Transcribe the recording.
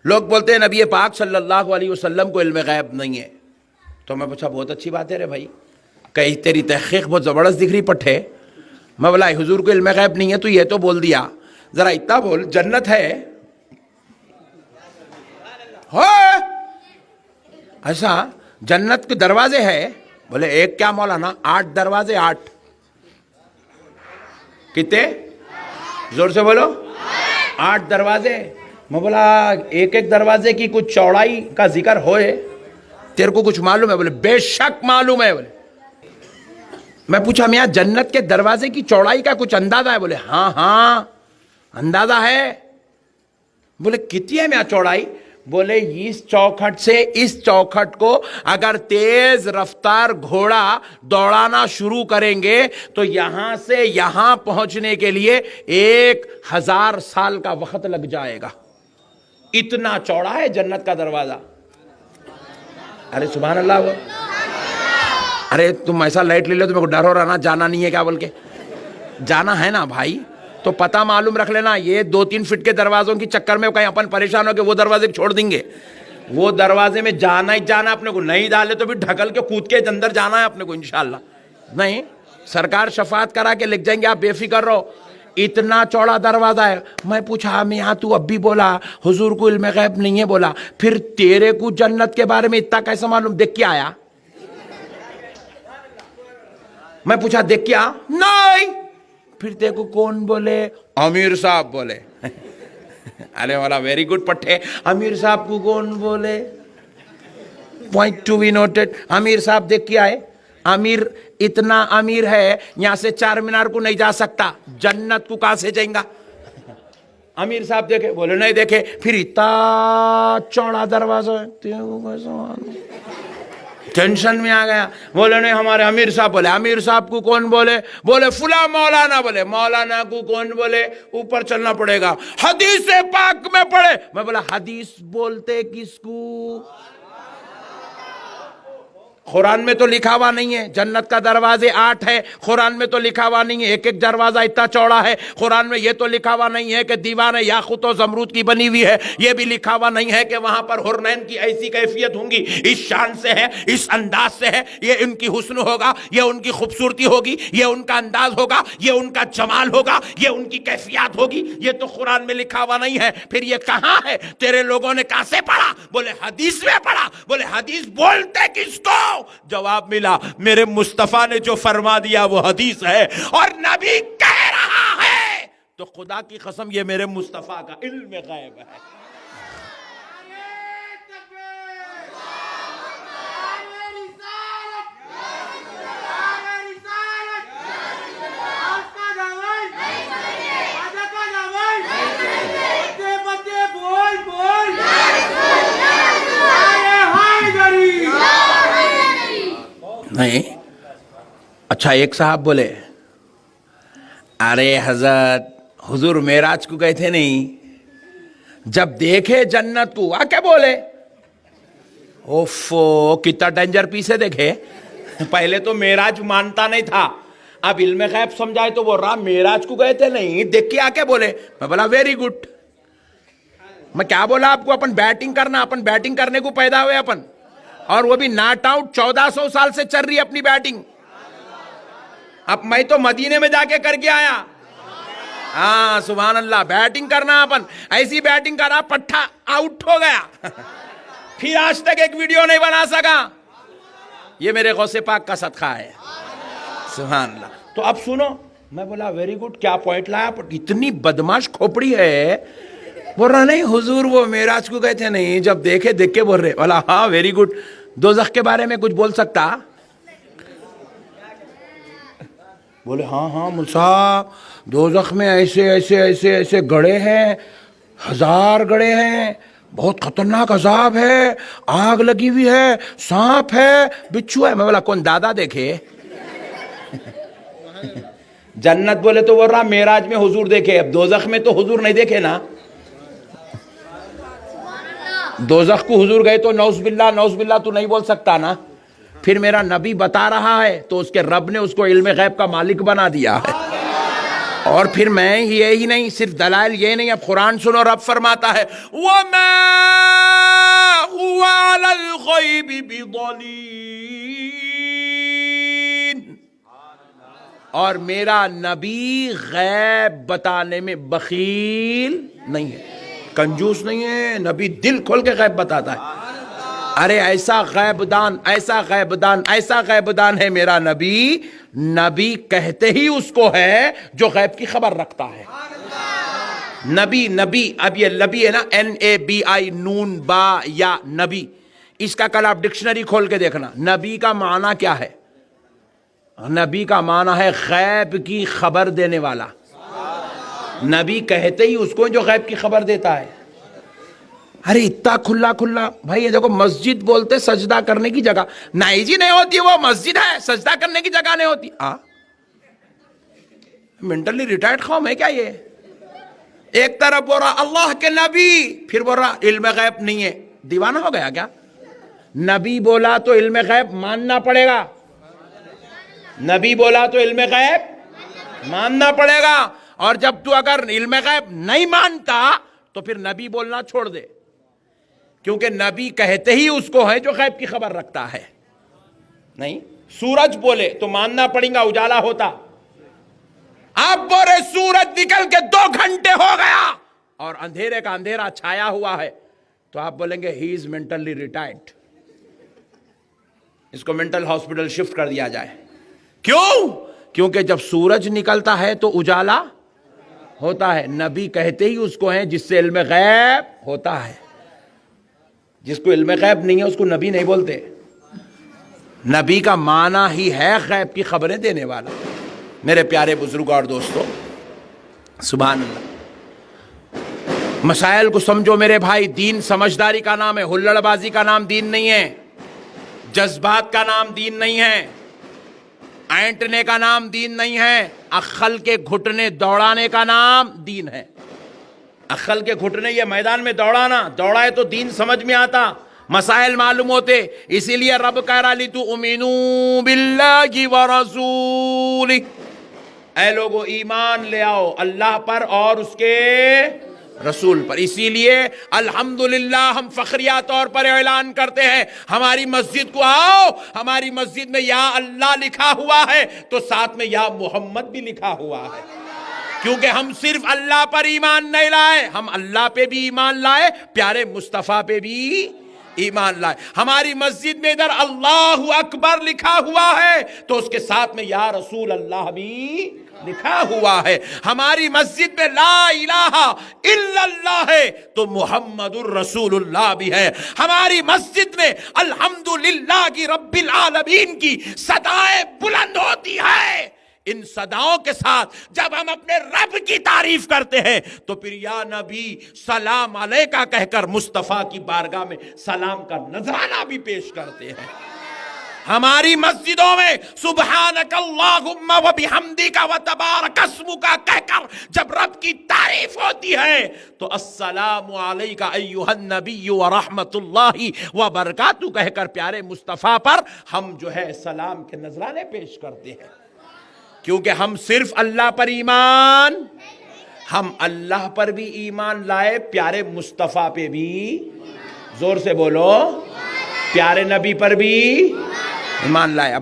لوگ بولتے ہیں نبی پاک صلی اللہ علیہ وسلم کو علم غیب نہیں ہے. تو میں پوچھا بہت اچھی بات ہے رے بھائی، کہ تیری تحقیق بہت زبردست دکھ رہی پٹھے. میں بولا حضور کو علم غیب نہیں ہے تو یہ تو بول دیا، ذرا اتنا بول جنت ہے ایسا، جنت کے دروازے ہے؟ بولے ایک کیا مولانا، 8 دروازے. 8 کتنے؟ زور سے بولو. 8 دروازے. میں بولا ایک ایک دروازے کی کچھ چوڑائی کا ذکر ہوئے؟ تیرے کو کچھ معلوم ہے؟ بولے بے شک معلوم ہے. بولے میں پوچھا میاں جنت کے دروازے کی چوڑائی کا کچھ اندازہ ہے؟ بولے ہاں اندازہ ہے. بولے کتنی ہے میاں چوڑائی؟ بولے اس چوکھٹ سے اس چوکھٹ کو اگر تیز رفتار گھوڑا دوڑانا شروع کریں گے تو یہاں سے یہاں پہنچنے کے لیے 1000 سال کا وقت لگ جائے گا. اتنا چوڑا ہے جنت کا دروازہ. ارے سبحان اللہ. ارے تم ایسا لائٹ لے لو تو میرے کو ڈر ہو رہا نا، جانا نہیں ہے کیا بول کے. جانا ہے نا بھائی تو پتہ معلوم رکھ لینا. یہ 2-3 فٹ کے دروازوں کی چکر میں کہیں اپن پریشان ہو کے وہ دروازے چھوڑ دیں گے. وہ دروازے میں جانا ہی جانا اپنے کو. نہیں ڈالے تو بھی ڈھکل کے کود کے اندر جانا ہے اپنے کو انشاءاللہ. نہیں سرکار شفاعت کرا کے لکھ جائیں گے، آپ بے فکر رہو. اتنا چوڑا دروازہ ہے. میں پوچھا میاں تو اب بھی بولا حضور کو علم غیب نہیں ہے، بولا پھر تیرے کو جنت کے بارے میں اتنا کیسے معلوم؟ دیکھ کے آیا؟ میں پوچھا دیکھ کے آ؟ نہیں. پھر تیرے کو کون بولے؟ امیر صاحب بولے. ارے والا ویری گڈ پٹھے. امیر صاحب کو کون بولے؟ Point to be noted. امیر صاحب دیکھ کے آئے. امیر اتنا امیر ہے یہاں سے 4 مینار کو نہیں جا سکتا، جنت کو کہاں سے جائیں گا؟ امیر صاحب دیکھے؟ بولے نہیں دیکھے. پھر اتنا چوڑا دروازہ ہے. ٹینشن میں آ گیا. بولے نہیں ہمارے امیر صاحب. بولے امیر صاحب کو کون بولے؟ بولے فلاں مولانا. بولے مولانا کو کون بولے؟ اوپر چلنا پڑے گا، حدیث پاک میں پڑھے. میں بولا حدیث بولتے کس کو؟ قرآن میں تو لکھا ہوا نہیں ہے جنت کا دروازے 8 ہے. قرآن میں تو لکھا ہوا نہیں ہے ایک ایک دروازہ اتنا چوڑا ہے. قرآن میں یہ تو لکھا ہوا نہیں ہے کہ دیوار یاقوت و زمرود کی بنی ہوئی ہے. یہ بھی لکھا ہوا نہیں ہے کہ وہاں پر حورین کی ایسی کیفیت ہوں گی، اس شان سے ہے، اس انداز سے ہے. یہ ان کی حسن ہوگا، یہ ان کی خوبصورتی ہوگی، یہ ان کا انداز ہوگا، یہ ان کا جمال ہوگا، یہ ان کی کیفیات ہوگی. یہ تو قرآن میں لکھا ہوا نہیں ہے. پھر یہ کہاں ہے؟ تیرے لوگوں نے کہاں سے پڑھا؟ بولے حدیث میں پڑھا. بولے حدیث بولتے کس کو؟ جواب ملا میرے مصطفیٰ نے جو فرما دیا وہ حدیث ہے اور نبی کہہ رہا ہے تو خدا کی قسم یہ میرے مصطفیٰ کا علم غیب ہے. نہیں اچھا. ایک صاحب بولے ارے حضرت حضور معراج کو گئے تھے نہیں، جب دیکھے جنت کو آ کے بولے اوفو کتنا ڈینجر پیس ہے. دیکھے پہلے تو معراج مانتا نہیں تھا، اب علم غیب سمجھائے تو وہ رہا معراج کو گئے تھے نہیں، دیکھ کے آ کے بولے. میں بولا ویری گڈ. میں کیا بولا آپ کو؟ اپن بیٹنگ کرنا، اپن بیٹنگ کرنے کو پیدا ہوئے اپن، اور وہ بھی ناٹ آؤٹ 1400 سال سے چل رہی ہے اپنی بیٹنگ. اب میں تو مدینے میں جا کے کر کے آیا. ہاں سبحان اللہ. بیٹنگ کرنا اپن، ایسی بیٹنگ کرا پٹھا آؤٹ ہو گیا. پھر آج تک ایک ویڈیو نہیں بنا سکا. یہ میرے غوث پاک کا صدقہ ہے. سبحان اللہ. تو اب سنو. میں بولا ویری گڈ. کیا پوائنٹ لایا؟ اتنی بدماش کھوپڑی ہے. بول رہا نہیں حضور وہ معراج کو گئے تھے نہیں، جب دیکھے دیکھ کے بول رہے. بولا ہاں ویری گڈ. دوزخ کے بارے میں کچھ بول سکتا؟ بولے ہاں مول صاحب دوزخ میں ایسے ایسے ایسے ایسے گڑھے ہیں، 1000 گڑھے ہیں، بہت خطرناک عذاب ہے، آگ لگی ہوئی ہے، سانپ ہے، بچھو ہے. میں بولا کون دادا دیکھے؟ جنت بولے تو بول رہا معراج میں حضور دیکھے، اب دوزخ میں تو حضور نہیں دیکھے نا. دوزخ کو حضور گئے تو نعوذ باللہ تو نہیں بول سکتا نا. پھر میرا نبی بتا رہا ہے تو اس کے رب نے اس کو علم غیب کا مالک بنا دیا ہے. اور پھر میں یہی نہیں، صرف دلائل یہ نہیں، اب قرآن سنو، رب فرماتا ہے وَمَا هُوَ عَلَى الْغَيْبِ بِضَنِينٍ، اور میرا نبی غیب بتانے میں بخیل نہیں ہے، کنجوس نہیں ہے، نبی دل کھول کے غیب بتاتا ہے۔ ارے ایسا غیب دان، ایسا غیب دان، ایسا غیب دان ہے میرا نبی، نبی کہتے ہی اس کو ہے جو غیب کی خبر رکھتا ہے۔ نبی، نبی، اب یہ نبی ہے نا، NABI، نون با یا نبی، اس کا کل آپ ڈکشنری کھول کے دیکھنا، نبی کا معنی کیا ہے؟ نبی کا معنی ہے غیب کی خبر دینے والا۔ نبی کہتے ہی اس کو جو غیب کی خبر دیتا ہے۔ ارے اتنا کھلا کھلا، بھائی یہ دیکھو مسجد بولتے سجدہ کرنے کی جگہ، نہیں جی نہیں ہوتی، وہ مسجد ہے، سجدہ کرنے کی جگہ نہیں ہوتی۔ مینٹلی ریٹائرڈ قوم ہے کیا یہ؟ ایک طرف بول رہا اللہ کے نبی، پھر بول رہا علم غیب نہیں ہے، دیوانہ ہو گیا کیا؟ نبی بولا تو علم غیب ماننا پڑے گا، نبی بولا تو علم غیب ماننا پڑے گا، اور جب تو اگر علم غیب نہیں مانتا تو پھر نبی بولنا چھوڑ دے، کیونکہ نبی کہتے ہی اس کو ہے جو غیب کی خبر رکھتا ہے۔ نہیں، سورج بولے تو ماننا پڑے گا اجالا ہوتا، آپ بولے سورج نکل کے 2 گھنٹے ہو گیا اور اندھیرے کا اندھیرا چھایا ہوا ہے، تو آپ بولیں گے ہی از مینٹلی ریٹائرڈ، اس کو مینٹل ہاسپٹل شفٹ کر دیا جائے۔ کیوں؟ کیونکہ جب سورج نکلتا ہے تو اجالا ہوتا ہے، نبی کہتے ہی اس کو ہیں جس سے علم غیب ہوتا ہے، جس کو علم غیب نہیں ہے اس کو نبی نہیں بولتے۔ نبی کا معنی ہی ہے غیب کی خبریں دینے والا۔ میرے پیارے بزرگوں اور دوستوں، سبحان اللہ، مسائل کو سمجھو میرے بھائی، دین سمجھداری کا نام ہے، ہلڑ بازی کا نام دین نہیں ہے، جذبات کا نام دین نہیں ہے، اینٹنے کا نام دین نہیں ہے، عقل کے گھٹنے دوڑانے کا نام دین ہے۔ عقل کے گھٹنے یہ میدان میں دوڑانا، دوڑائے تو دین سمجھ میں آتا، مسائل معلوم ہوتے، اسی لیے رب کہہ رہا لِتُؤْمِنُوا بِاللَّهِ وَرَسُولِهِ، اے لوگو ایمان لے آؤ اللہ پر اور اس کے رسول پر۔ اسی لیے الحمدللہ ہم فخریہ طور پر اعلان کرتے ہیں، ہماری مسجد کو آؤ، ہماری مسجد میں یا اللہ لکھا ہوا ہے تو ساتھ میں یا محمد بھی لکھا ہوا ہے، کیونکہ ہم صرف اللہ پر ایمان نہیں لائے، ہم اللہ پہ بھی ایمان لائے، پیارے مصطفیٰ پہ بھی ایمان لائے۔ ہماری مسجد میں ادھر اللہ اکبر لکھا ہوا ہے تو اس کے ساتھ میں یا رسول اللہ بھی لکھا ہوا ہے۔ ہماری مسجد میں لا الہ الا اللہ ہے تو محمد الرسول اللہ بھی ہے۔ ہماری مسجد میں الحمدللہ کی رب العالمین کی صدائیں بلند ہوتی ہے، ان صداؤں کے ساتھ جب ہم اپنے رب کی تعریف کرتے ہیں تو پھر یا نبی سلام علیکہ کہہ کر مصطفیٰ کی بارگاہ میں سلام کا نذرانہ بھی پیش کرتے ہیں۔ ہماری مسجدوں میں سبحانک اللہم و بحمدک و تبارک اسمک کہہ کر جب رب کی تعریف ہوتی ہے تو السلام علیکہ ایہا النبی و رحمت اللہ و برکاتہ کہہ کر پیارے مصطفیٰ پر ہم جو ہے سلام کے نذرانے پیش کرتے ہیں، کیونکہ ہم صرف اللہ پر ایمان، ہم اللہ پر بھی ایمان لائے، پیارے مصطفیٰ پہ بھی، زور سے بولو، پیارے نبی پر بھی ایمان لائے۔ اب